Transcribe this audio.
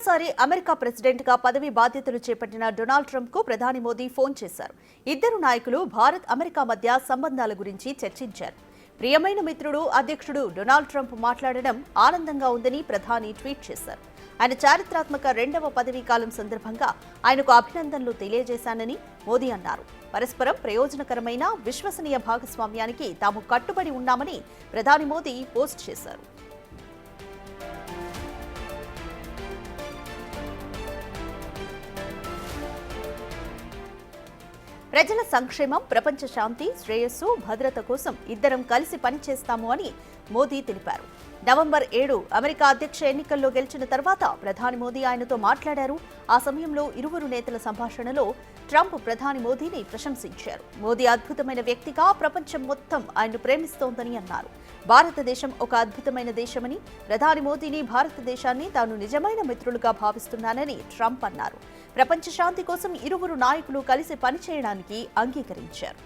సారి America president గా పదవి బాధ్యతలు చేపట్టిన డొనాల్డ్ ట్రంప్ కు ప్రధాని మోదీ ఫోన్ చేశారు. ఇద్దరు నాయకులు భారత్ అమెరికా మధ్య సంబంధాల గురించి చర్చించారు. ప్రియమైన మిత్రుడు అధ్యక్షుడు డొనాల్డ్ ట్రంప్ మాట్లాడడం ఆనందంగా ఉందని ప్రధాని ట్వీట్ చేశారు. ఆయన చారిత్రాత్మక రెండవ పదవీ కాలం సందర్భంగా ఆయనకు అభినందనలు తెలియజేశానని మోదీ అన్నారు. పరస్పరం ప్రయోజనకరమైన విశ్వసనీయ భాగస్వామ్యానికి తాము కట్టుబడి ఉన్నామని ప్రధాని మోదీ పోస్ట్ చేశారు. ప్రజల సంక్షేమం, ప్రపంచ శాంతి, శ్రేయస్సు, భద్రత కోసం ఇద్దరం కలిసి పనిచేస్తాము అని మోదీ తెలిపారు. నవంబర్ 7 అమెరికా అధ్యక్ష ఎన్నికల్లో గెలిచిన తర్వాత ప్రధాని మోదీ ఆయనతో మాట్లాడారు. ఆ సమయంలో ఇరువురు నేతల సంభాషణలో ట్రంప్ ప్రధాని మోదీని ప్రశంసించారు. మోదీ అద్భుతమైన వ్యక్తిగా ప్రపంచం మొత్తం ఆయన్ను ప్రేమిస్తోందని అన్నారు. భారతదేశం ఒక అద్భుతమైన దేశమని, ప్రధాని మోదీని, భారతదేశాన్ని తాను నిజమైన మిత్రులుగా భావిస్తున్నానని ట్రంప్ అన్నారు. ప్రపంచ శాంతి కోసం ఇరువురు నాయకులు కలిసి పనిచేయడానికి అంగీకరించారు.